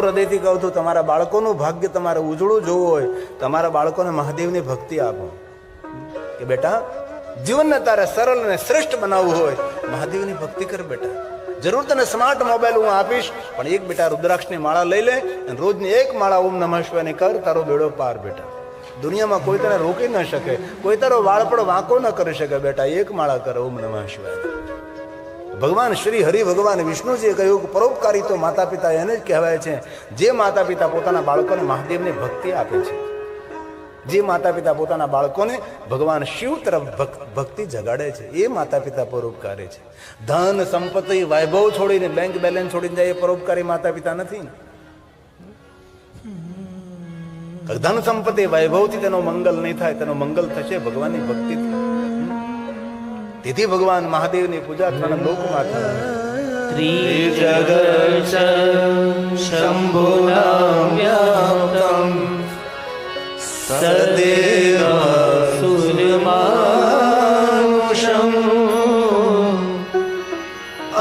હૃદયથી કહું છું, તમારા બાળકોનું ભાગ્ય તમારે ઉજળું જોવું હોય, તમારા બાળકોને મહાદેવની ભક્તિ આપો કે બેટા જીવનને તારે સરળ અને શ્રેષ્ઠ બનાવવું હોય, મહાદેવની ભક્તિ કર બેટા. જરૂર તને સ્માર્ટ મોબાઈલ હું આપીશ, પણ એક બેટા રુદ્રાક્ષની માળા લઈ લે અને રોજની એક માળા ઓમ નમઃ શિવાયની કર, તારો બેડો પાર બેટા. દુનિયામાં કોઈ તને રોકી ન શકે, કોઈ તારો વાળપણ વાંકો ન કરી શકે બેટા. એક માળા કર ઓમ નમઃ શિવાય. ભગવાન શ્રી હરિ ભગવાન વિષ્ણુજીએ કહ્યું કે પરોપકારી તો માતા પિતા એને જ કહેવાય છે જે માતા પિતા પોતાના બાળકોને મહાદેવની ભક્તિ આપે છે, જે માતા પિતા પોતાના બાળકોને ભગવાન શિવ તરફ ભક્તિ જગાડે છે, એ માતા પિતા પરોપકારી છે. ધન સંપત્તિ વૈભવ છોડીને બેંક બેલેન્સ છોડીને જાય એ પરોપકારી માતા પિતા નથી. ધન સંપત્તિ વૈભવથી તેનો મંગલ નહીં થાય, તેનો મંગલ થશે ભગવાનની ભક્તિથી. તેથી ભગવાન મહાદેવની પૂજા ત્રણ લોકમાં થાય. ત્રિજગત શંભુના વ્યાપ્તમ સદેવ સુરમાનુષમ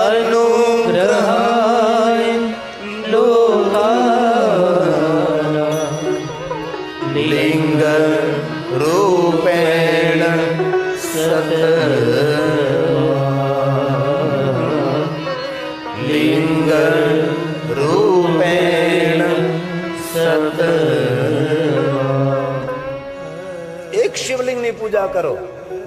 અનુગ્રહાય લોકાનાં લિંગ રૂપેણ લિંગ રૂપેણ સત. એક શિવલિંગની પૂજા કરો,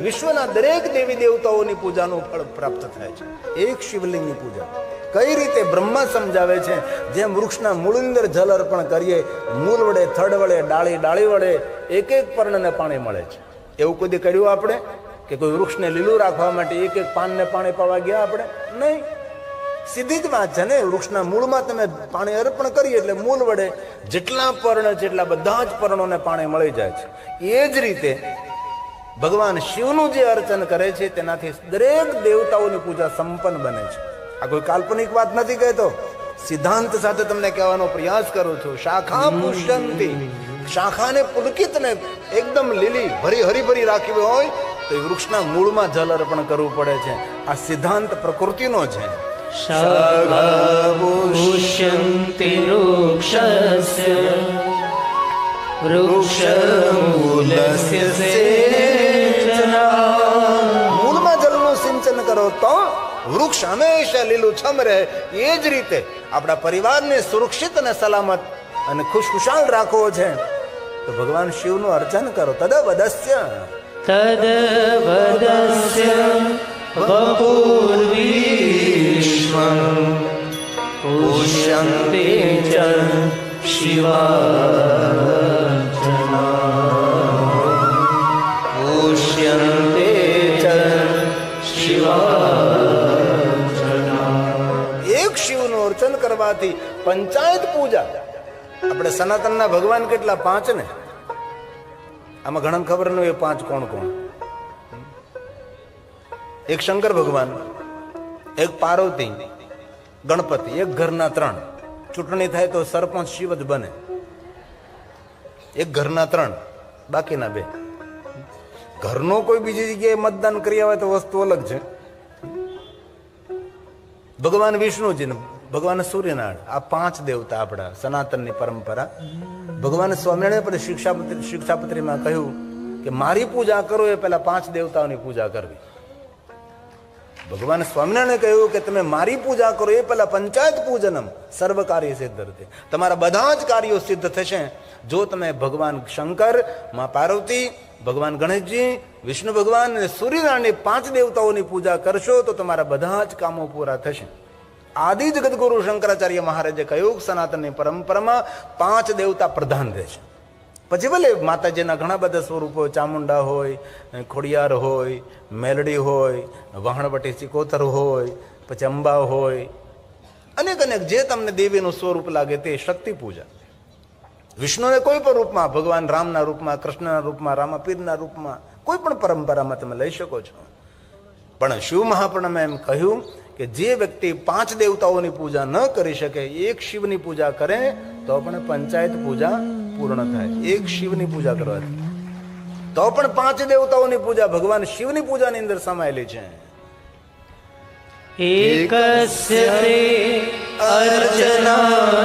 વિશ્વના દરેક દેવી દેવતાઓની પૂજાનું ફળ પ્રાપ્ત થાય છે. એક શિવલિંગની પૂજા કઈ રીતે બ્રહ્મા સમજાવે છે, જેમ વૃક્ષના મૂળની અંદર જલ અર્પણ કરીએ, મૂળ વડે, થડ વડે, ડાળી વડે એક એક પર્ણને પાણી મળે છે. એવું કોઈ દી કર્યું આપણે કે કોઈ વૃક્ષને લીલું રાખવા માટે એક એક પાનને પાણી પાવા ગયા આપણે? નહીં. સીધી જ વાત છે ને, વૃક્ષના મૂળમાં તમે પાણી અર્પણ કરીએ એટલે મૂળ વડે જેટલા પર્ણ છે એટલા બધા જ પર્ણોને પાણી મળી જાય છે. એ જ રીતે ભગવાન શિવનું જે અર્ચન કરે છે તેનાથી દરેક દેવતાઓની પૂજા સંપન્ન બને છે. આ કોઈ કાલ્પનિક વાત નથી કહેતો, સિદ્ધાંત સાથે તમને કહેવાનો પ્રયાસ કરું છું. શાખા પુષ્યંતી, શાખાને પુલકિતને એકદમ લીલી હરીભરી રાખવી હોય તો એ વૃક્ષના મૂળમાં જલ અર્પણ કરવું પડે છે. આ સિદ્ધાંત પ્રકૃતિનો છે. શાખા પુષ્યંતિ વૃક્ષસ્ય વૃક્ષમૂલસ્ય સેચના. મૂળમાં જલનું સિંચન કરો તો વૃક્ષ હંમેશા લીલું છમ રહે. એ જ રીતે આપણા પરિવારને સુરક્ષિત અને સલામત અને ખુશખુશાલ રાખવો છે તો ભગવાન શિવનું અર્ચન કરો. તદવદસ્ય વપુર્વિશ્વં પુષ્યન્તે ચ શિવાર્ચના પુષ્યન્તે ચ શિવાર્ચના. એક શિવનું અર્ચન કરવાથી પંચાયત પૂજા. આપણે સનાતનના ભગવાન કેટલા? 5 ને. આમાં ઘણા ખબર ન હોય 5 કોણ કોણ. એક શંકર ભગવાન, એક પાર્વતી, ગણપતિ, એક ઘરના 3. ચૂંટણી થાય તો સરપંચ શિવ જ બને. એક ઘરના 3, બાકીના 2. ઘરનો કોઈ બીજી જગ્યાએ મતદાન કર્યા હોય તો વસ્તુ અલગ છે. ભગવાન વિષ્ણુજી ને ભગવાન સૂર્યનારાયણ, આ 5 દેવતા આપણા સનાતનની પરંપરા. ભગવાન સ્વામિનારાયણ પણ શિક્ષાપત્રીમાં કહ્યું કે મારી પૂજા કરો એ પહેલા 5 દેવતાઓની પૂજા કરવી. ભગવાન સ્વામિનારાયણે કહ્યું કે તમે મારી પૂજા કરો એ પહેલા પંચાયત પૂજનમ સર્વ કાર્ય સિદ્ધર્થે. તમારા બધા જ કાર્યો સિદ્ધ થશે જો તમે ભગવાન શંકર, મા પાર્વતી, ભગવાન ગણેશજી, વિષ્ણુ ભગવાન અને સૂર્યનારાયણની 5 દેવતાઓની પૂજા કરશો તો તમારા બધા જ કામો પૂરા થશે. આદિ જગતગુરુ શંકરાચાર્ય મહારાજે કહ્યું સનાતનની પરંપરામાં 5 દેવતા પ્રધાન રહેશે. પછી ભલે માતાજીના ઘણા બધા સ્વરૂપો, ચામુંડા હોય, ખોડિયાર હોય, મેલડી હોય, વહાણવટી સિકોતર હોય, પછી અંબા હોય, અનેક જે તમને દેવીનું સ્વરૂપ લાગે તે શક્તિ પૂજા. વિષ્ણુને કોઈ પણ રૂપમાં, ભગવાન રામના રૂપમાં, કૃષ્ણના રૂપમાં, રામાપીરના રૂપમાં, કોઈ પણ પરંપરામાં તમે લઈ શકો છો. પણ શિવ મહાપુરાણમાં એમ કહ્યું કે જે વ્યક્તિ 5 દેવતાઓની પૂજા ન કરી શકે, એક શિવની પૂજા કરે તો પણ પંચાયત પૂજા પૂર્ણ થાય. એક શિવની પૂજા કરવાથી તો પણ 5 દેવતાઓની પૂજા ભગવાન શિવની પૂજાની અંદર સમાયેલી છે. એકસ્ય તે અર્ચના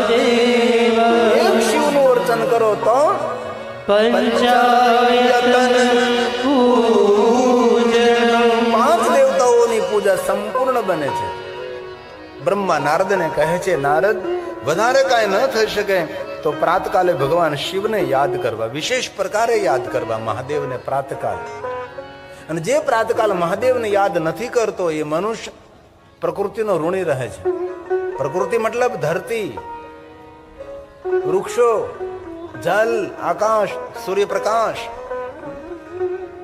કરો તો પંચાયતન પૂજનમ. 5 દેવતાઓની પૂજા સંપૂર્ણ બને છે. બ્રહ્મા નારદને કહે છે, નારદ વધારે કાંઈ ન થઈ શકે તો પ્રાતકાલે ભગવાન શિવને યાદ કરવા, વિશેષ પ્રકારે યાદ કરવા મહાદેવને પ્રાતકાલ. અને જે પ્રાતકાલ મહાદેવને યાદ નથી કરતો એ મનુષ્ય પ્રકૃતિનો ઋણી રહે છે. પ્રકૃતિ મતલબ ધરતી, વૃક્ષો, જલ, આકાશ, સૂર્યપ્રકાશ,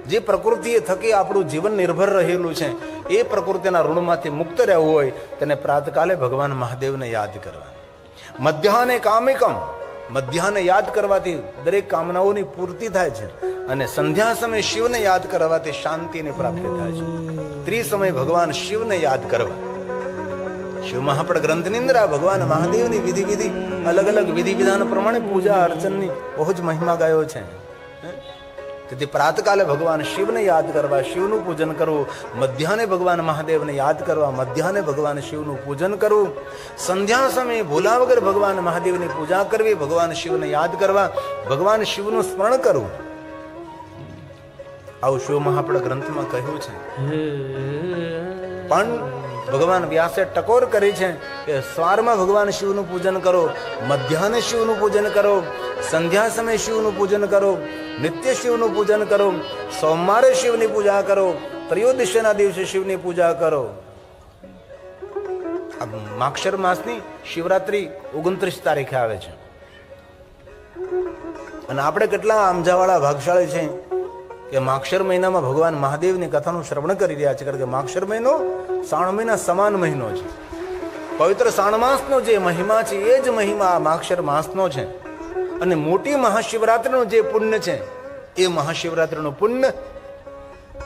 જે પ્રકૃતિ થકી આપણું જીવન નિર્ભર રહેલું છે એ પ્રકૃતિના ઋણમાંથી મુક્ત રહેવું હોય તેને પ્રાતકાલે ભગવાન મહાદેવને યાદ કરવા. મધ્યાહને કામિકમ, મધ્યાહને યાદ કરવાથી દરેક કામનાઓની પૂર્તિ થાય છે. અને સંધ્યા સમયે શિવને યાદ કરવાથી શાંતિની પ્રાપ્તિ થાય છે. ત્રિસમય ભગવાન શિવને યાદ કરવા. શિવ મહાપડ ગ્રંથની અંદર ભગવાન મહાદેવની વિધિ અલગ અલગ વિધિ વિધાન પ્રમાણે પૂજા અર્ચનની બહુ જ મહિમા ગાયો છે. તેથી પ્રાતકાલે ભગવાન શિવને યાદ કરવા, શિવનું પૂજન કરવું. મધ્યાહને ભગવાન મહાદેવને યાદ કરવા, મધ્યાહને ભગવાન શિવનું પૂજન કરવું. સંધ્યા સમયે ભૂલા વગર ભગવાન મહાદેવની પૂજા કરવી, ભગવાન શિવને યાદ કરવા, ભગવાન શિવનું સ્મરણ કરવું. આવું શિવ મહાપડ ગ્રંથમાં કહ્યું છે. પણ ભગવાન વ્યાસે ટકોર કરી છે કે સવારમાં ભગવાન શિવનું પૂજન કરો, મધ્યાહને શિવનું પૂજન કરો, સંધ્યા સમયે શિવનું પૂજન કરો, નિત્ય શિવનું પૂજન કરો, સોમવારે શિવની પૂજા કરો, ત્રયોદશીના દિવસે શિવની પૂજા કરો. માક્ષર માસની શિવરાત્રી 29 તારીખે આવે છે. અને આપણે કેટલા આમજાવાળા ભાગશાળી છે કે માક્ષર મહિનામાં ભગવાન મહાદેવની કથાનું શ્રવણ કરી રહ્યા છે. કારણ કે માક્ષર મહિનો શ્રાવણ મહિના સમાન મહિનો છે. પવિત્ર શ્રાવણ માસનો જે મહિમા છે એ જ મહિમા માક્ષર માસનો છે. અને મોટી મહાશિવરાત્રીનું જે પુણ્ય છે એ મહાશિવરાત્રીનું પુણ્ય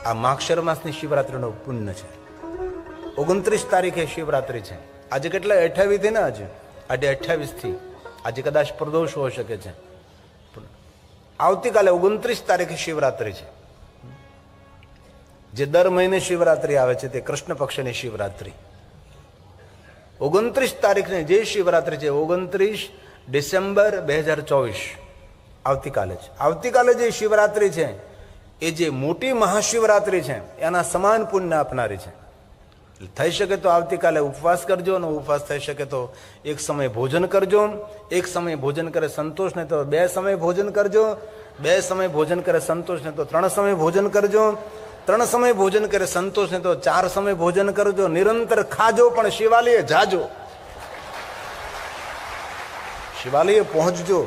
આ માક્ષર માસની શિવરાત્રીનું પુણ્ય છે. 29 તારીખે શિવરાત્રી છે. આજે કેટલા 28 થી ને આજે 28 થી આજે કદાચ પ્રદોષ હોઈ શકે છે. આવતીકાલે 29 તારીખે શિવરાત્રી છે. જે દર મહિને શિવરાત્રી આવે છે તે કૃષ્ણ પક્ષની શિવરાત્રી. 29 તારીખની જે શિવરાત્રી છે 29 ડિસેમ્બર 2024 આવતીકાલે છે. આવતીકાલે જે શિવરાત્રી છે એ જે મોટી મહાશિવરાત્રી છે એના સમાન પુણ્ય આપનારી છે. થઈ શકે તો આવતીકાલે ઉપવાસ કરજો, અને ઉપવાસ થઈ શકે તો એક સમય ભોજન કરજો. એક સમય ભોજન કરે સંતોષ ને તો 2 સમય ભોજન કરજો. 2 સમય ભોજન કરે સંતોષ ને તો 3 સમય ભોજન કરજો. 3 સમય ભોજન કરે સંતોષ ને તો 4 સમય ભોજન કરજો. નિરંતર ખાજો પણ શિવાલયે જાજો, શિવાલયે પહોંચજો.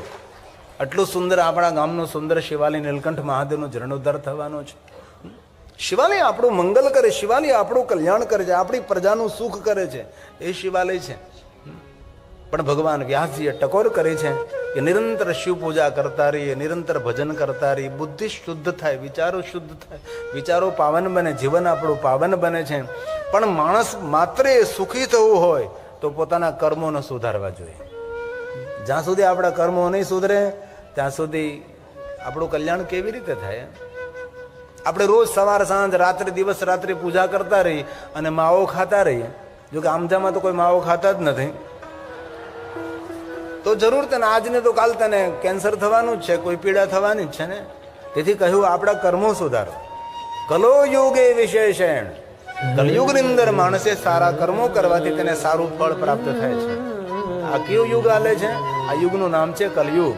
આટલું સુંદર આપણા ગામનું સુંદર શિવાલય નીલકંઠ મહાદેવનું જીર્ણોદ્ધાર થવાનો છે. શિવાલય આપણું મંગલ કરે, શિવાલય આપણું કલ્યાણ કરે છે, આપણી પ્રજાનું સુખ કરે છે, એ શિવાલય છે. પણ ભગવાન વ્યાસજીએ ટકોર કરી છે કે નિરંતર શિવ પૂજા કરતા રહીએ, નિરંતર ભજન કરતા રહીએ, બુદ્ધિ શુદ્ધ થાય, વિચારો શુદ્ધ થાય, વિચારો પાવન બને, જીવન આપણું પાવન બને છે. પણ માણસ માત્ર સુખી થવું હોય તો પોતાના કર્મોને સુધારવા જોઈએ. જ્યાં સુધી આપણા કર્મો નહીં સુધરે ત્યાં સુધી આપણું કલ્યાણ કેવી રીતે થાય? આપણે રોજ સવાર સાંજ રાત્રે દિવસ રાત્રે પૂજા કરતા રહીએ અને માવો ખાતા રહીએ. જો કે આમજામાં તો કોઈ માવો ખાતા જ નથી, તો જરૂર તને આજને તો કાલ તને કેન્સર થવાનું જ છે, કોઈ પીડા થવાની જ છે ને. તેથી કહ્યું આપણા કર્મો સુધારો. કલો યુગે વિશેષણ, કલયુગની અંદર માણસે સારા કર્મો કરવાથી તેને સારું ફળ પ્રાપ્ત થાય છે. આ કયો યુગ આલે છે? આ યુગનું નામ છે કલયુગ.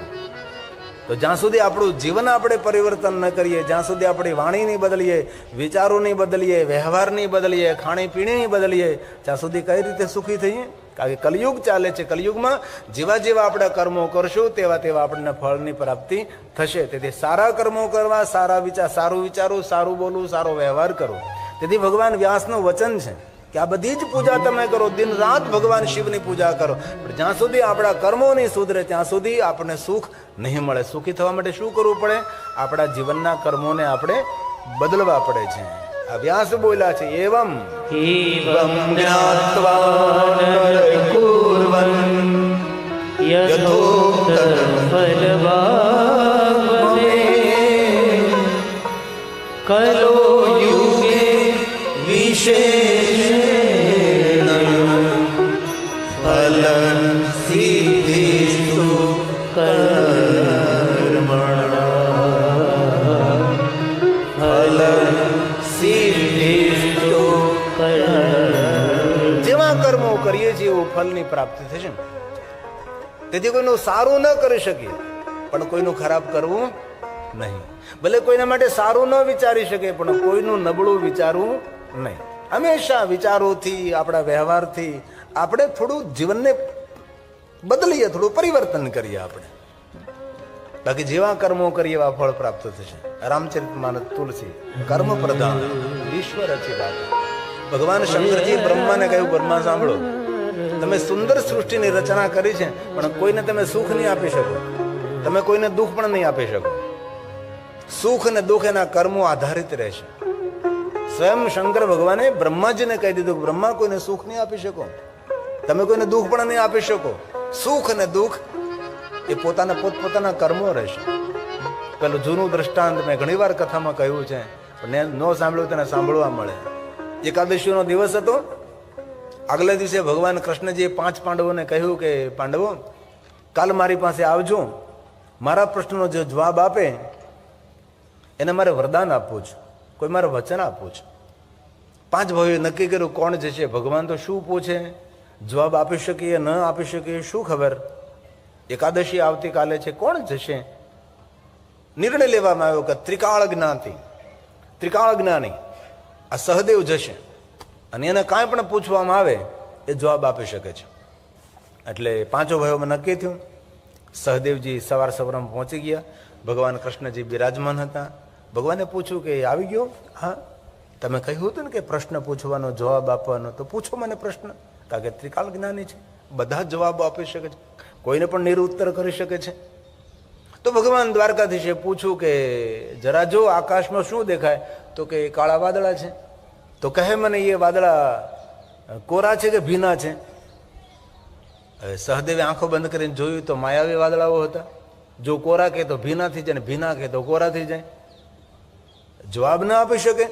તો જ્યાં સુધી આપણું જીવન આપણે પરિવર્તન ન કરીએ, જ્યાં સુધી આપણી વાણી નહીં બદલીએ, વિચારો નહીં બદલીએ, વ્યવહાર નહીં બદલીએ, ખાણીપીણી નહીં બદલીએ, ત્યાં સુધી કઈ રીતે સુખી થઈએ? કારણ કે કલયુગ ચાલે છે. કલયુગમાં જેવા જેવા આપણે કર્મો કરશું તેવા તેવા આપણને ફળની પ્રાપ્તિ થશે. તેથી સારા કર્મો કરવા, સારા વિચાર, સારું વિચારવું, સારું બોલવું, સારો વ્યવહાર કરવો. તેથી ભગવાન વ્યાસનું વચન છે કે આ બધી જ પૂજા તમે કરો, દિન રાત ભગવાન શિવની પૂજા કરો, પણ જ્યાં સુધી આપણા કર્મો નહીં સુધરે ત્યાં સુધી આપણને સુખ નહીં મળે. સુખી થવા માટે શું કરવું પડે? આપણા જીવનના કર્મોને આપણે બદલવા પડે છે. આ વ્યાસ બોલ્યા છે, એવમ જ્ઞાત્વા નરકુર્વન યથોક્ત ફલભાગવતે કલો યુગે વિશેષેણ ફલં સિદ્ધિસ્તુ ફળની પ્રાપ્તિ થશે ને. તેથી કોઈનું સારું ન કરી શકીએ, પણ કોઈનું ખરાબ કરવું નહીં. ભલે કોઈના માટે સારું ન વિચારી શકે, પણ કોઈનું નબળું વિચારવું નહીં. હંમેશા વિચારોથી, આપણા વ્યવહારથી આપણે થોડું જીવનને બદલીએ, થોડું પરિવર્તન કરીએ આપણે. બાકી જેવા કર્મો કરીએ એવા ફળ પ્રાપ્ત થશે. રામચરિતમાનસ તુલસી કર્મ પ્રધાન ઈશ્વર અચી વાત. ભગવાન શંકરજી બ્રહ્માને કહ્યું, બ્રહ્મા સાંભળો, તમે સુંદર સૃષ્ટિની રચના કરી છે, પણ કોઈને તમે સુખ નહીં આપી શકો, તમે કોઈને દુઃખ પણ નહીં આપી શકો. સુખ અને દુઃખ એના કર્મો આધારિત રહેશે. સ્વયં શંકર ભગવાને બ્રહ્માજીને કહી દીધું કે બ્રહ્મા કોઈને સુખ નહીં આપી શકો, તમે કોઈને દુઃખ પણ નહીં આપી શકો. સુખ અને દુઃખ એ પોતાના પોતપોતાના કર્મો રહેશે. પેલું જૂનું દ્રષ્ટાંત મેં ઘણી વાર કથામાં કહ્યું છે, પણ ન સાંભળ્યું તેને સાંભળવા મળે. એકાદશીનો દિવસ હતો. આગલા દિવસે ભગવાન કૃષ્ણજીએ 5 પાંડવોને કહ્યું કે પાંડવો, કાલ મારી પાસે આવજો, મારા પ્રશ્નનો જે જવાબ આપે એને મારે વરદાન આપવું છે, કોઈ મારે વચન આપવું છે. 5 ભાઈઓએ નક્કી કર્યું કોણ જશે. ભગવાન તો શું પૂછે, જવાબ આપી શકીએ ન આપી શકીએ શું ખબર. એકાદશી આવતીકાલે છે, કોણ જશે. નિર્ણય લેવામાં આવ્યો કે ત્રિકાળ જ્ઞાની આ સહદેવ જશે, અને એને કાંઈ પણ પૂછવામાં આવે એ જવાબ આપી શકે છે. એટલે 5 ભાઈઓમાં નક્કી થયું. સહદેવજી સવારમાં પહોંચી ગયા. ભગવાન કૃષ્ણજી બિરાજમાન હતા. ભગવાને પૂછ્યું કે આવી ગયો? હા, તમે કહ્યું હતું ને કે પ્રશ્ન પૂછવાનો, જવાબ આપવાનો, તો પૂછો મને પ્રશ્ન. કારણ કે ત્રિકાળ જ્ઞાની છે, બધા જ જવાબો આપી શકે છે, કોઈને પણ નિરુત્તર કરી શકે છે. તો ભગવાન દ્વારકાધીશે પૂછ્યું કે જરા જો આકાશમાં શું દેખાય? તો કે કાળા વાદળા છે. તો કહે મને એ વાદળા કોરા છે કે ભીના છે? હવે સહદેવે આંખો બંધ કરીને જોયું તો માયાવી વાદળાઓ હતા. જો કોરા કહે તો ભીના થઈ જાય, ભીના કહે તો કોરા થઈ જાય. જવાબ ના આપી શકે.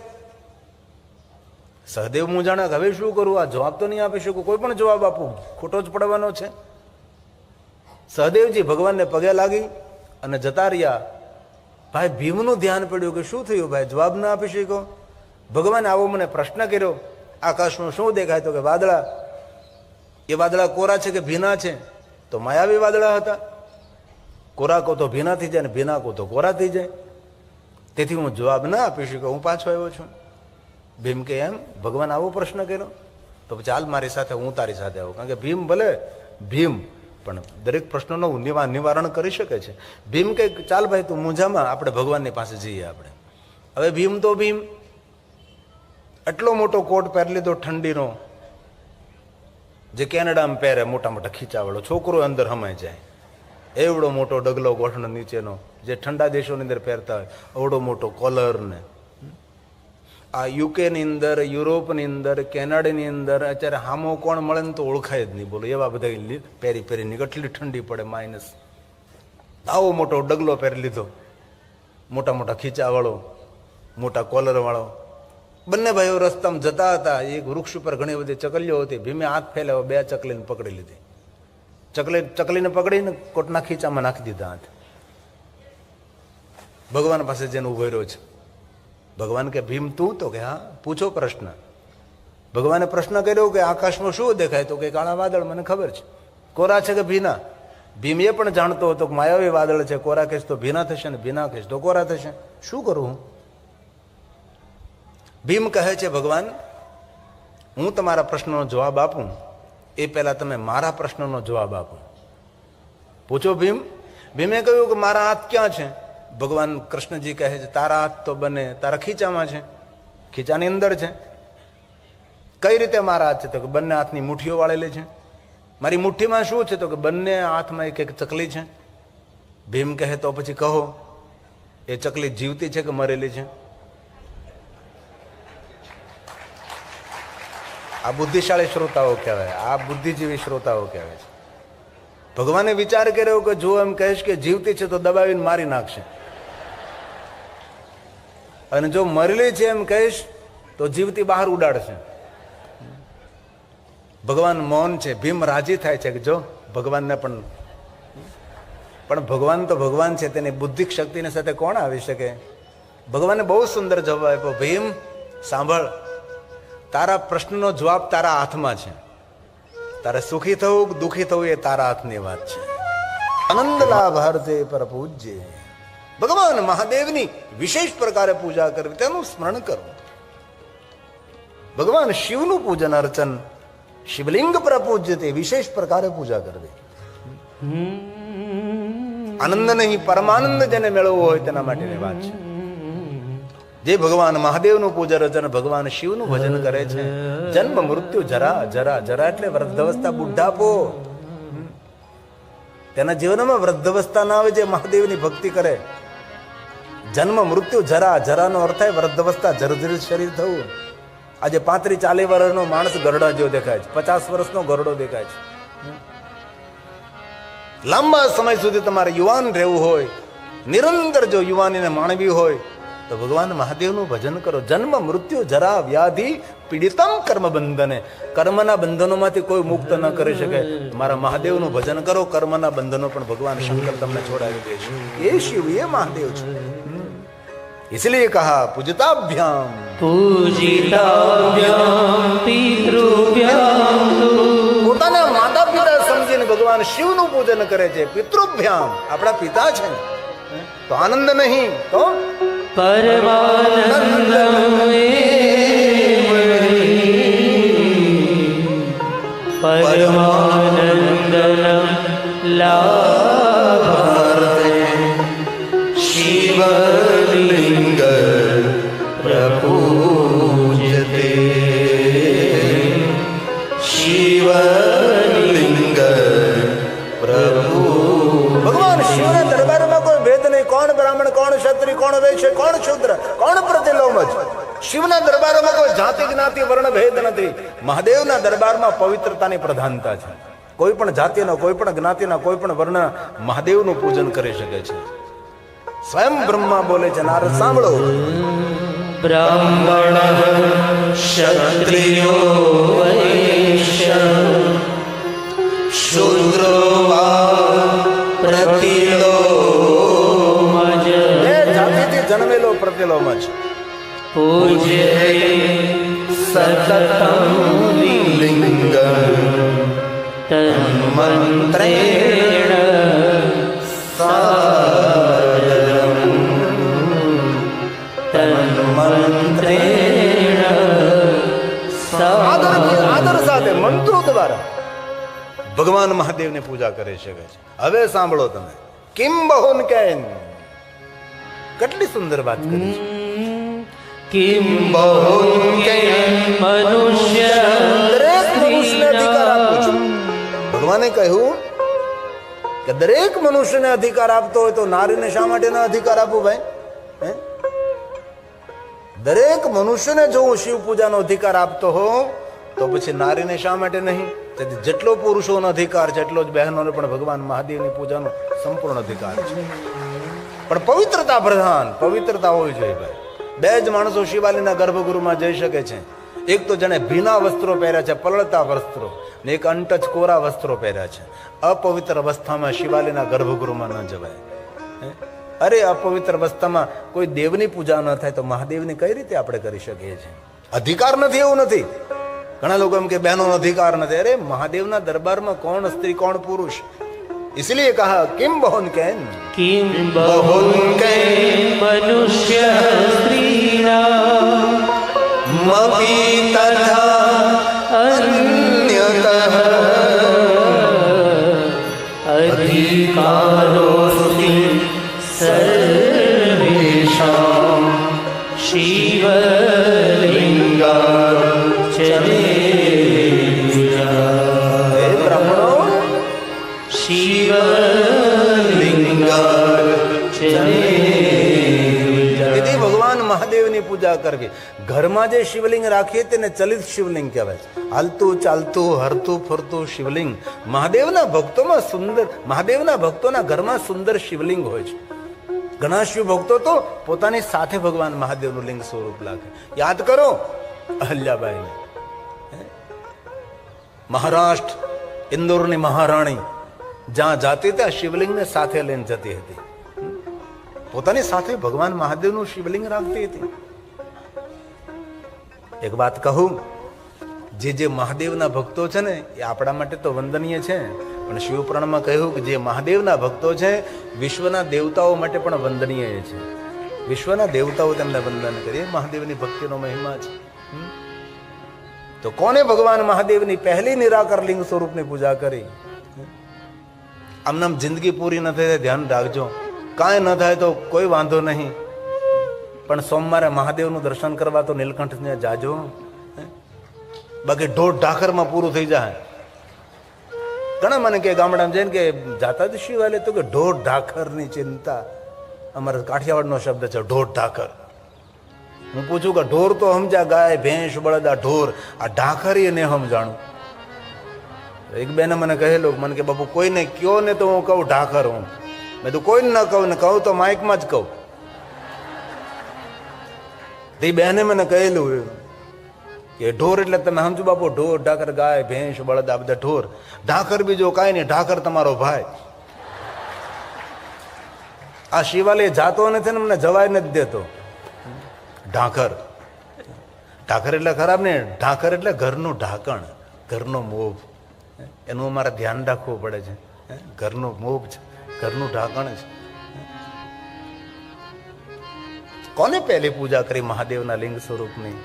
સહદેવ મૂંઝાણા, હવે શું કરું? આ જવાબ તો નહીં આપી શકું, કોઈ પણ જવાબ આપું ખોટો જ પડવાનો છે. સહદેવજી ભગવાનને પગે લાગી અને જતા રહ્યા. ભાઈ ભીમનું ધ્યાન પડ્યું કે શું થયું ભાઈ, જવાબ ના આપી શક્યો. ભગવાને આવો મને પ્રશ્ન કર્યો, આકાશમાં શું દેખાય? તો કે વાદળા. એ વાદળા કોરા છે કે ભીના છે? તો માયાવી વાદળા હતા. કોરા કહો તો ભીના થઈ જાય, ને ભીના કહો તો કોરા થઈ જાય. તેથી હું જવાબ ના આપી શક્યો, હું પાછો આવ્યો છું. ભીમ કે એમ? ભગવાન આવો પ્રશ્ન કર્યો? તો ચાલ મારી સાથે, હું તારી સાથે આવું. કારણ કે ભીમ ભલે ભીમ, પણ દરેક પ્રશ્નોનું નિવારણ કરી શકે છે. ભીમ કે ચાલ ભાઈ તું મૂંઝામાં, આપણે ભગવાનની પાસે જઈએ. આપણે હવે ભીમ તો ભીમ એટલો મોટો કોટ પહેરી લીધો ઠંડીનો, જે કેનેડામાં પહેરે, મોટા મોટા ખીચાવાળો, છોકરો અંદર હમાઈ જાય એવડો મોટો ડગલો ગોઠણ નીચેનો, જે ઠંડા દેશોની અંદર પહેરતા હોય, એવડો મોટો કોલર. ને આ યુકેની અંદર, યુરોપની અંદર, કેનેડાની અંદર અત્યારે હામો કોણ મળે ને તો ઓળખાય જ નહીં. બોલો, એવા બધા પહેરીને કેટલી ઠંડી પડે, માઇનસ. આવો મોટો ડગલો પહેરી લીધો, મોટા મોટા ખીચાવાળો, મોટા કોલરવાળો. બંને ભાઈઓ રસ્તામાં જતા હતા. એક વૃક્ષ ઉપર ઘણી બધી ચકલીઓ હતી. ભીમે હાથ ફેલાવ્યો, 2 ચકલીને પકડી લીધી. ચકલીને પકડીને કોટના ખીચામાં નાખી દીધા હાથ. ભગવાન પાસે જઈને ઉભો રહ્યો છે. ભગવાન કે ભીમ તું? તો કે હા, પૂછો પ્રશ્ન. ભગવાને પ્રશ્ન કર્યો કે આકાશમાં શું દેખાય? તો કે કાળા વાદળ. મને ખબર છે. કોરા છે કે ભીના? ભીમ એ પણ જાણતો હતો કે માયાવી વાદળ છે, કોરા કહેશ તો ભીના થશે, ને ભીના કહેશ તો કોરા થશે. શું કરું હું? ભીમ કહે છે ભગવાન, હું તમારા પ્રશ્નનો જવાબ આપું એ પહેલા તમે મારા પ્રશ્નનો જવાબ આપો. પૂછો ભીમ. ભીમે કહ્યું કે મારા હાથ ક્યાં છે? ભગવાન કૃષ્ણજી કહે છે તારા હાથ તો બંને તારા ખીચામાં છે, ખીચાની અંદર છે. કઈ રીતે મારા હાથ છે? તો કે બંને હાથની મુઠ્ઠીઓ વાળેલી છે. મારી મુઠ્ઠીમાં શું છે? તો કે બંને હાથમાં એક એક ચકલી છે. ભીમ કહે તો પછી કહો, એ ચકલી જીવતી છે કે મરેલી છે? આ બુદ્ધિશાળી શ્રોતાઓ કહેવાય, આ બુદ્ધિજીવી શ્રોતાઓ કહેવાય છે. ભગવાને વિચાર કર્યો કે જો એમ કહેશ કે જીવતી છે તો દબાવીને મારી નાખશે, અને જો મરેલી છે એમ કહીશ તો જીવતી બહાર ઉડાડશે. ભગવાન મૌન છે. ભીમ રાજી થાય છે કે જો ભગવાનને પણ ભગવાન તો ભગવાન છે, તેની બુદ્ધિક શક્તિની સાથે કોણ આવી શકે? ભગવાને બહુ સુંદર જવાબ આપ્યો. ભીમ સાંભળ, તારા પ્રશ્નનો જવાબ તારા હાથમાં છે. તારે સુખી થવું કે દુઃખી થવું એ તારા હાથની વાત છે. આનંદ લાભ હરતે પર પૂજ્ય. ભગવાન મહાદેવની વિશેષ પ્રકારે પૂજા કરવી, તેનું સ્મરણ કરવું. ભગવાન શિવનું પૂજન અર્ચન, શિવલિંગ પર પૂજ્ય તે વિશેષ પ્રકારે પૂજા કરવી. આનંદ નહીં પરમાનંદ જેને મેળવવો હોય તેના માટેની વાત છે. જે ભગવાન મહાદેવનું પૂજન અર્ચન, ભગવાન શિવનું ભજન કરે છે, જન્મ મૃત્યુ જરા જરા જરા એટલે વૃદ્ધાવસ્થા, બુઢાપો, તેના જીવનમાં વૃદ્ધાવસ્થા ના આવે જે મહાદેવની ભક્તિ કરે. જન્મ મૃત્યુ જરા, જરાનો અર્થ થાય વૃદ્ધાવસ્થા, જર્જરિત શરીર થવું. આજે 35-40 વર્ષનો માણસ ગરડા જેવો દેખાય છે, 50 વર્ષનો ગરડો દેખાય છે. લાંબા સમય સુધી તમારે યુવાન રહેવું હોય, નિરંતર જો યુવાનીને માણવી હોય તો ભગવાન મહાદેવનું ભજન કરો. જન્મ મૃત્યુ જરા વ્યાધિ પીડિતમ કર્મ બંધને, કર્મના બંધનોમાંથી કોઈ મુક્ત ન કરી શકે. મારા મહાદેવનું ભજન કરો, કર્મના બંધનો પણ ભગવાન શંકર તમને છોડાવી દે છે. એ શિવ, એ મહાદેવ છે. इसलिए कहा पूजिताभ्याम, પૂજિતાભ્યામ પિતૃભ્યામ. પોતાના માતા પિતા સમજીને ભગવાન શિવનું પૂજન કરે છે. પિતૃભ્યામ, આપણા પિતા છે તો આનંદ નહીં તો પરમાનંદમ પરમાનંદમ લાભાર્થે શિવલિંગ પ્રપૂજ્યતે. શિવલિંગ પ્રભુ. ભગવાન શિવના દરબારમાં કોઈ ભેદ નહીં. કોણ બ્રાહ્મણ, કોણ ક્ષત્રિય, કોણ વૈશ્ય, કોણ શૂદ્ર, કોણ પ્રતિલોમજ. શિવના દરબારમાં કોઈ જાતિ જ્ઞાતિ વર્ણ ભેદ નથી. મહાદેવના દરબારમાં પવિત્રતાની પ્રધાનતા છે. કોઈ પણ જાતિનો, કોઈ પણ જ્ઞાતિના, કોઈ પણ વર્ણ મહાદેવનું પૂજન કરી શકે છે. સ્વયં બ્રહ્મા બોલે છે, નારદ સાંભળો. બ્રાહ્મણ ક્ષત્રિયો વૈશ્ય શૂદ્રો વા પ્રતિલોમજ. એ જાતિથી જન્મેલો પ્રતિલોમજ. પૂજ્યતે સતતં લિંગં તન્મંત્રેણ આદર સાથે મંત્રો દ્વારા ભગવાન મહાદેવની પૂજા કરી શકે છે. હવે સાંભળો તમે, કિમ બહુન કેન, કેટલી સુંદર વાત કરી છે. કિમ બહુન કેન મનુષ્ય દરેક મનુષ્યને અધિકાર આપું છું. ભગવાને કહ્યું કે દરેક મનુષ્યને અધિકાર આપતો હોય તો નારીને શા માટે ના અધિકાર આપું ભાઈ? દરેક મનુષ્યને જો હું શિવ પૂજાનો અધિકાર આપતો હોઉં તો પછી નારીને શા માટે નહીં? તેથી જેટલો પુરુષોનો અધિકાર છે એટલો જ બહેનોને પણ ભગવાન મહાદેવની પૂજાનો સંપૂર્ણ અધિકાર છે. પણ પવિત્રતા પ્રધાન, પવિત્રતા હોવી જોઈએ ભાઈ. બે જ માણસો શિવાલીના ગર્ભગૃહમાં જઈ શકે છે. એક તો જેને ભીના વસ્ત્રો પહેર્યા છે, પલળતા વસ્ત્રો, ને એક અંટચ કોરા વસ્ત્રો પહેર્યા છે. અપવિત્ર અવસ્થામાં શિવાલીના ગર્ભગૃહમાં ન જવાય. અરે અપવિત્ર અવસ્થામાં કોઈ દેવની પૂજા ન થાય તો મહાદેવની કઈ રીતે આપણે કરી શકીએ છીએ? અધિકાર નથી એવું નથી. ઘણા લોકો એમ કે બહેનોનો અધિકાર નથી. અરે મહાદેવના દરબારમાં કોણ સ્ત્રી, કોણ પુરુષ? इसलिए कहा किम बहुन कैन, કિમ બહુન કેન મનુષ્ય સ્ત્રીના મપી તથા અન્યતઃ અધિકારોસ્તિ સર્વેષાં શિવલિંગાર્ચને. હે બ્રાહ્મણો, તેથી ભગવાન મહાદેવની પૂજા કરવી. ઘરમાં જે શિવલિંગ રાખીએ તેને ચલિત શિવલિંગ કહેવાય છે. હાલતું ચાલતું હરતું ફરતું શિવલિંગ. મહાદેવના ભક્તોમાં સુંદર, મહાદેવના ભક્તોના ઘરમાં સુંદર શિવલિંગ હોય છે. ઘણા શિવ ભક્તો તો પોતાની સાથે ભગવાન મહાદેવનું લિંગ સ્વરૂપ લાગે. યાદ કરો અહલ્યાબાઈને, મહારાષ્ટ્ર, ઇન્દોરની મહારાણી જ્યાં જાતી ત્યાં શિવલિંગને સાથે લઈને જતી હતી. પોતાની સાથે ભગવાન મહાદેવનું શિવલિંગ રાખતી હતી. એક વાત કહું, જે મહાદેવના ભક્તો છે ને એ આપણા માટે તો વંદનીય છે, પણ શિવપુરાણમાં કહ્યું કે જે મહાદેવના ભક્તો છે વિશ્વના દેવતાઓ માટે પણ વંદનીય છે. વિશ્વના દેવતાઓ તેમને વંદન કરે, મહાદેવની ભક્તિનો મહિમા છે. તો કોને ભગવાન મહાદેવની પહેલી નિરાકાર લિંગ સ્વરૂપની પૂજા કરી? આમ જિંદગી પૂરી ન થાય ધ્યાન રાખજો, કાંઈ ન થાય તો કોઈ વાંધો નહીં, પણ સોમવારે મહાદેવનું દર્શન કરવા તો નીલકંઠને જાજો. બાકી ઢોર ઢાખરમાં પૂરું થઈ જાય. ઘણા મને કે ગામડામાં જઈને કે જાતા જ શિવાલે તો કે ઢોર ઢાખરની ચિંતા. અમારા કાઠિયાવાડનો શબ્દ છે ઢોર ઢાખર. હું પૂછું કે ઢોર તો સમજા, ગાય ભેંસ બળદ, આ ઢોર, આ ઢાખરી ને સમજાણું. એક બેને મને કહેલું, મને કે બાપુ કોઈને કયો ને તો હું કહું ઢાખર હું. મેં તો કોઈને ન કહું, ને કહું તો માઇકમાં જ કહું. તે બેને મને કહેલું કે ઢોર એટલે તમે સમજો બાપુ, ઢોર ઢાકર, ગાય ભેંસ બળદ, આ બધા ઢોર. ઢાકર બીજો કાંઈ નહીં, ઢાકર તમારો ભાઈ. આ શિવાલય જાતો નથી ને મને જવાય નથી દેતો. ઢાકર, ઢાકર એટલે ખરાબ ને, ઢાકર એટલે ઘરનું ઢાંકણ, ઘરનો મોભ. એનું અમારે ધ્યાન રાખવું પડે છે. ઘરનો મોભ છે, ઘરનું ઢાંકણ છે. કોને પહેલી પૂજા કરી મહાદેવના લિંગ સ્વરૂપની?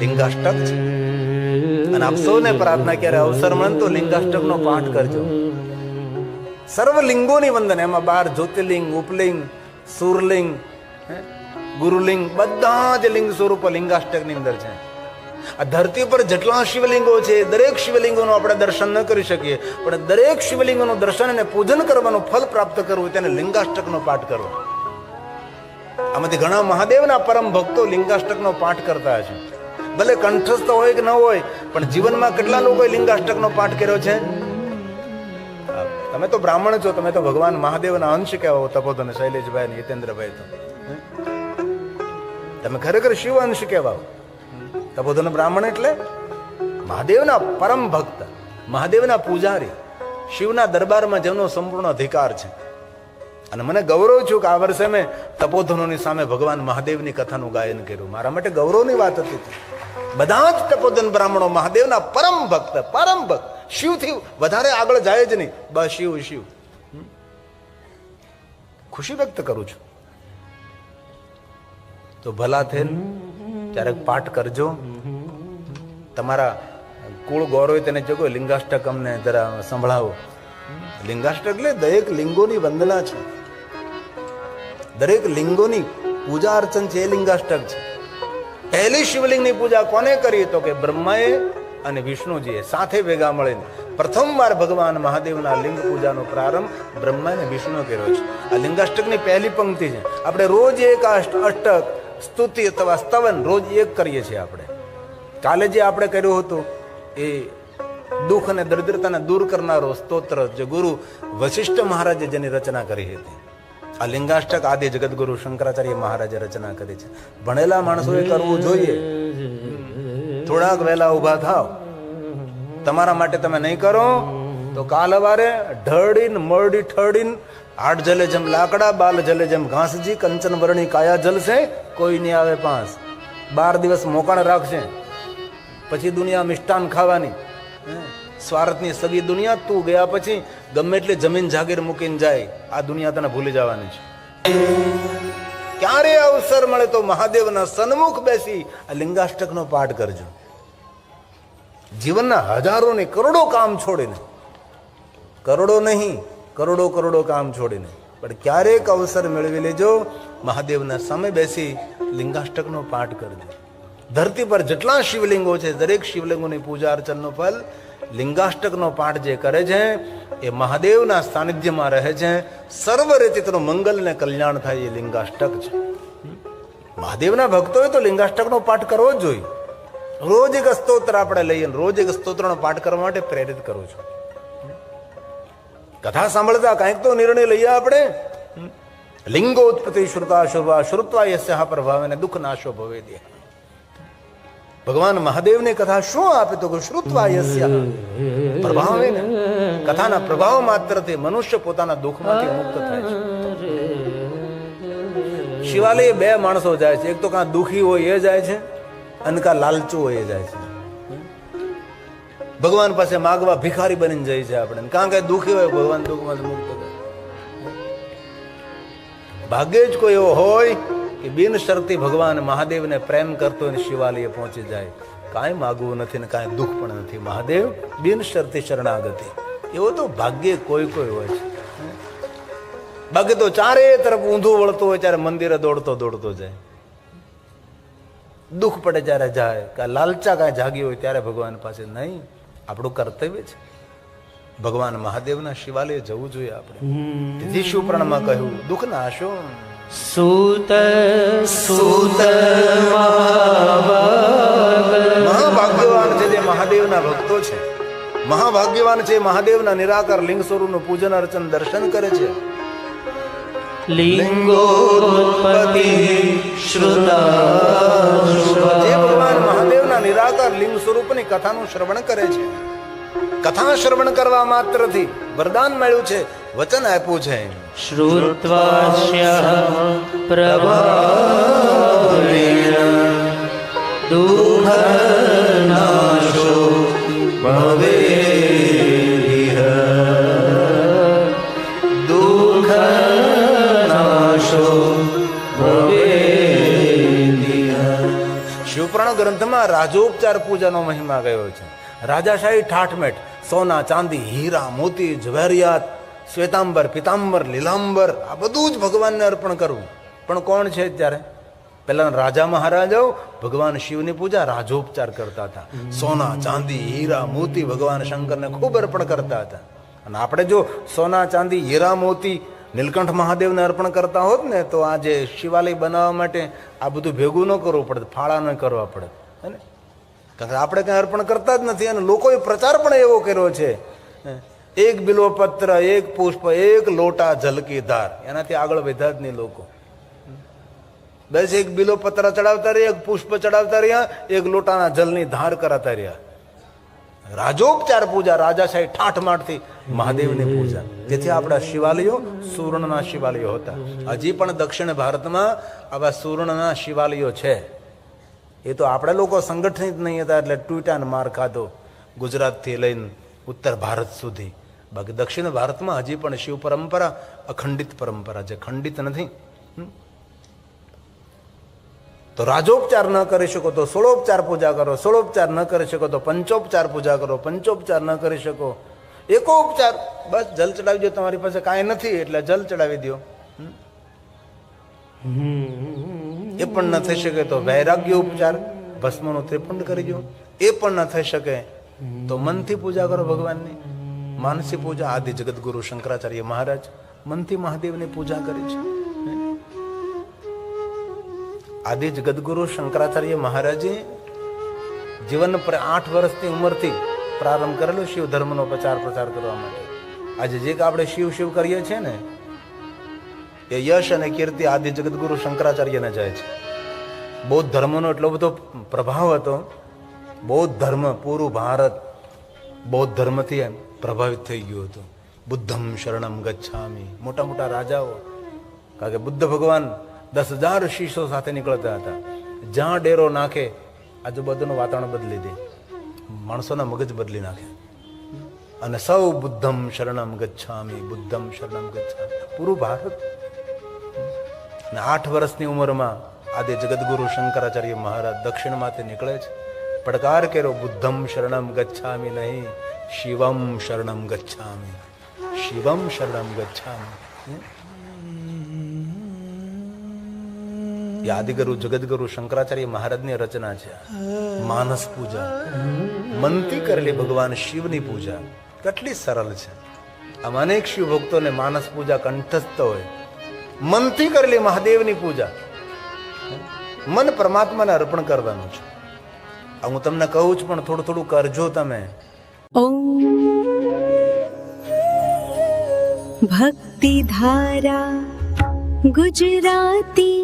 લિંગાષ્ટક છે. અને આપ સૌને પ્રાર્થના, ક્યારે અવસર મળે તો લિંગાષ્ટકનો પાઠ કરજો. સર્વ લિંગોની વંદન, એમાં 12 જ્યોતિર્લિંગ, ઉપલિંગ, સુરલિંગ, ગુરુલિંગ, બધા જ લિંગ સ્વરૂપ લિંગાષ્ટકની અંદર છે. આ ધરતી પર જેટલા શિવલિંગો છે દરેક શિવલિંગોનું આપણે દર્શન ન કરી શકીએ, પણ દરેક શિવલિંગોનું દર્શન અને પૂજન કરવાનું ફલ પ્રાપ્ત કરવું તેને લિંગાષ્ટકનો પાઠ કરવો. આમાંથી ઘણા મહાદેવના પરમ ભક્તો લિંગાષ્ટકનો પાઠ કરતા છે. ભલે કંઠસ્થ હોય કે ન હોય, પણ જીવનમાં કેટલા લોકોએ લિંગાષ્ટકનો પાઠ કર્યો છે? તમે તો બ્રાહ્મણ છો, તમે તો ભગવાન મહાદેવના અંશ કહેવાઓ, તપોધન શૈલેષભાઈ, હિતેન્દ્રભાઈ. તો તમે ખરેખર શિવ અંશ કહેવાઓ. તપોધન બ્રાહ્મણ એટલે મહાદેવના પરમ ભક્ત, મહાદેવના પૂજારી, શિવના દરબારમાં જેમનો સંપૂર્ણ અધિકાર છે. અને મને ગૌરવ છું કે આ વર્ષે મેં તપોધનોની સામે ભગવાન મહાદેવની કથાનું ગાયન કર્યું. મારા માટે ગૌરવની વાત હતી. બધા જ તપોધન બ્રાહ્મણો મહાદેવના પરમ ભક્ત, પરમ ભક્ત, શિવથી વધારે આગળ જાય જ નહીં. બસ શિવ શિવ. ખુશી વ્યક્ત કરું છું. તો ભલા થઈને ક્યારેક પાઠ કરજો. તમારા કુળ ગૌરવ તેને જગો લિંગાષ્ટક અમને જરા સંભળાવો. લિંગાષ્ટક એટલે દરેક લિંગોની વંદના છે, દરેક લિંગોની પૂજા અર્ચન છે, એ લિંગાષ્ટક છે. પહેલી શિવલિંગની પૂજા કોને કરી? તો કે બ્રહ્માએ અને વિષ્ણુજીએ સાથે ભેગા મળીને પ્રથમવાર ભગવાન મહાદેવના લિંગ પૂજાનો પ્રારંભ બ્રહ્મા અને વિષ્ણુ કર્યો છે. આ લિંગાષ્ટકની પહેલી પંક્તિ છે. આપણે રોજ એક અષ્ટક, સ્તુતિ અથવા સ્તવન રોજ એક કરીએ છીએ. આપણે કાલે જે આપણે કર્યું હતું એ દુઃખ અને દરિદ્રતાને દૂર કરનારો સ્તોત્ર, જે ગુરુ વશિષ્ઠ મહારાજે જેની રચના કરી હતી. આ લિંગાષ્ટક આદિ જગતગુરુ શંકરાચાર્ય મહારાજે રચના કરી છે. ભણેલા માણસોએ કરવું જોઈએ. થોડાક વહેલા ઉભા થાવ. તમારા માટે તમે નહીં કરો તો કાલ સવારે ઢળીન મરડી ઠળીન, હાડ જલે જેમ લાકડા, બાલ જલે જેમ ઘાસજી, કંચન વર્ણી કાયા જલશે, કોઈ નહીં આવે પાંચ. 12 દિવસ મોકાણ રાખશે, પછી દુનિયા મિષ્ટાન ખાવાની. સ્વાર્થની સગી દુનિયા, તું ગયા પછી ગમે એટલે જમીન જાગીર મૂકીને જાય, આ દુનિયા તને ભૂલી જવાની છે. ક્યારે અવસર મળે તો મહાદેવના સન્મુખ બેસી આ લિંગાષ્ટકનો પાઠ કરજો. જીવનના હજારો ને કરોડો કામ છોડીને, કરોડો નહીં, કરોડો કરોડો કામ છોડીને, પણ ક્યારેક અવસર મેળવી લેજો, મહાદેવના સામે બેસી લિંગાષ્ટકનો પાઠ કરજો. ધરતી પર જેટલા શિવલિંગો છે દરેક શિવલિંગોની પૂજા અર્ચનનો ફલ લિંગાષ્ટકનો પાઠ જે કરે છે એ મહાદેવના સાનિધ્યમાં રહે છે. સર્વ રીતે તેનું મંગલ ને કલ્યાણ થાય એ લિંગાષ્ટક છે. મહાદેવના ભક્તોએ તો લિંગાષ્ટકનો પાઠ કરવો જ જોઈએ. રોજ એક સ્તોત્ર આપણે લઈએ, રોજ એક સ્તોત્રનો પાઠ કરવા માટે પ્રેરિત કરું છું. કથા સાંભળતા કંઈક તો નિર્ણય લઈએ આપણે. લિંગોત્પત્તિ શ્રુતા શુભા શ્રુત્વા યસ્યા પ્રભાવેને દુઃખ નાશો ભવે દે. ભગવાન મહાદેવની કથા શું આપે તો શ્રુત્વા યસ્યા પ્રભાવેને, કથાના પ્રભાવ માત્રથી મનુષ્ય પોતાના દુઃખમાંથી મુક્ત થાય છે. શિવાલય 2 માણસો જાય છે. એક તો કાં દુઃખી હોય એ જાય છે, અને કાં લાલચુ હોય એ જાય છે. ભગવાન પાસે માગવા ભિખારી બનીને જાય છે આપણે, કારણ કે દુઃખી હોય ભગવાન દુઃખમાં મુક્ત કરે. ભાગ્યે જ કોઈ એવો હોય કે બિન શરતી ભગવાન મહાદેવને પ્રેમ કરતો હોય, શિવાલય પહોંચી જાય, કાંઈ માગવું નથી ને કાંઈ દુઃખ પણ નથી. મહાદેવ બિન શરતી શરણાગતિ, એવો તો ભાગ્યે કોઈ કોઈ હોય છે. બાકી તો ચારે તરફ ઊંધું વળતો હોય ત્યારે મંદિરે દોડતો દોડતો જાય, દુઃખ પડે ત્યારે જાય, કાંઈ લાલચા કાંઈ જાગી હોય ત્યારે ભગવાન પાસે નહીં. આપણું કર્તવ્ય છે ભગવાન મહાદેવના શિવાલય જવું જોઈએ આપણે. તેથી શિવપુરાણમાં કહ્યું દુઃખ નાશો સૂત સૂત મહાભાગ્યવાન છે જે મહાદેવના ભક્તો છે, મહાભાગ્યવાન છે મહાદેવના નિરાકાર લિંગ સ્વરૂપનું પૂજન અર્ચન દર્શન કરે છે. લિંગોત્પત્તિ શ્રુતા જે ભગવાન મહાદેવના નિરાકાર લિંગ સ્વરૂપની કથાનું શ્રવણ કરે છે, કથા શ્રવણ કરવા માત્રથી વરદાન મળ્યું છે, વચન આપ્યું છે. શ્રુત્વાસ્ય પ્રભાવેણ દુઃખ નાશો ભવેરિહ દુઃખ નાશો ભવેરિહ. શિવપુરાણ ગ્રંથમાં રાજોપચાર પૂજાનો મહિમા ગયો છે. રાજાશાહી ઠાઠમેઠ, સોના ચાંદી હીરા મોતી જવેરિયાત શ્વેતાંબર પિતાંબર લીલાંબર આ બધું જ ભગવાનને અર્પણ કરવું. પણ કોણ છે ત્યારે? પહેલા રાજા મહારાજાઓ ભગવાન શિવની પૂજા રાજોપચાર કરતા હતા. સોના ચાંદી હીરા મોતી ભગવાન શંકરને ખૂબ અર્પણ કરતા હતા. અને આપણે જો સોના ચાંદી હીરા મોતી નીલકંઠ મહાદેવને અર્પણ કરતા હોત ને તો આ જે શિવાલય બનાવવા માટે આ બધું ભેગું ન કરવું પડે, ફાળા ન કરવા પડે, હે ને? કારણ કે આપણે કંઈ અર્પણ કરતા જ નથી. અને લોકોએ પ્રચાર પણ એવો કર્યો છે, એક બિલ્વપત્ર એક પુષ્પ એક લોટા જલકી ધાર, એનાથી આગળ વધ્યા જ નહીં લોકો. બસ એક બિલ્વપત્ર ચડાવતા રહ્યા, એક પુષ્પ ચડાવતા રહ્યા, એક લોટાના જલની ધાર કરાતા રહ્યા. રાજોપચાર પૂજા, રાજાશાહી ઠાઠમાઠથી મહાદેવની પૂજા. તેથી આપણા શિવાલયો સુવર્ણના શિવાલયો હતા. હજી પણ દક્ષિણ ભારતમાં આવા સુવર્ણના શિવાલયો છે. એ તો આપણે લોકો સંગઠિત નહીં હતા એટલે તૂટ્યા ને માર ખાધો, ગુજરાતથી લઈને ઉત્તર ભારત સુધી. બાકી દક્ષિણ ભારતમાં હજી પણ શિવ પરંપરા અખંડિત પરંપરા છે, ખંડિત નથી. તો રાજોપચાર ન કરી શકો તો સોળોપચાર પૂજા કરો, સોળોપચાર ન કરી શકો તો પંચોપચાર પૂજા કરો, પંચોપચાર ન કરી શકો એકોપચાર, બસ જલ ચડાવી દો. તમારી પાસે કાંઈ નથી એટલે જલ ચડાવી દો. એ પણ ન થઈ શકે તો વૈરાગ્ય ઉપચાર, ભસ્મનો ત્રિપુંડ કરી દો. એ પણ ન થઈ શકે તો મનથી પૂજા કરો ભગવાનની. માનસી પૂજા આદિ જગતગુરુ શંકરાચાર્ય મહારાજ મનથી મહાદેવની પૂજા કરી છે. આદિ જગતગુરુ શંકરાચાર્ય મહારાજે જીવન 8 વર્ષની ઉંમરથી પ્રારંભ કરેલો શિવ ધર્મનો પ્રચાર કરવા માટે. આજે જે આપણે શિવ શિવ કરીએ છીએ ને એ યશ અને કીર્તિ આદિ જગતગુરુ શંકરાચાર્યને જાય છે. બૌદ્ધ ધર્મનો એટલો બધો પ્રભાવ હતો. બૌદ્ધ ધર્મ પૂરું ભારત બૌદ્ધ ધર્મથી પ્રભાવિત થઈ ગયું હતું. બુદ્ધમ શરણમ ગચ્છામી, મોટા મોટા રાજાઓ, કારણ કે બુદ્ધ ભગવાન 10,000 શિષ્યો સાથે નીકળતા હતા. જ્યાં ડેરો નાખે આજુબાજુનું વાતાવરણ બદલી દે, માણસોના મગજ બદલી નાખે. અને સૌ બુદ્ધમ શરણમ ગચ્છામી, બુદ્ધમ શરણમ ગચ્છામી, પૂરું ભારત. અને 8 વર્ષની ઉંમરમાં આદિ જગતગુરુ શંકરાચાર્ય મહારાજ દક્ષિણમાંથી નીકળે છે. પડકાર કર્યો, બુદ્ધમ શરણમ ગચ્છામી નહીં, શિવમ શરણમ ગચ્છામી, શિવમ શરણમ ગચ્છામી. એ આદિગુરુ જગતગુરુ શંકરાચાર્ય મહારાજની રચના છે. માનસ પૂજા, મનથી કરેલી ભગવાન શિવની પૂજા કેટલી સરળ છે. આમ અનેક શિવ ભક્તોને માનસ પૂજા કંઠસ્થ હોય. મનથી કરેલી મહાદેવની પૂજા, મન પરમાત્માને અર્પણ કરવાનું છે. હું તમને કહું છું પણ થોડું થોડું કરજો તમે. ઓમ ભક્તિ ધારા ગુજરાતી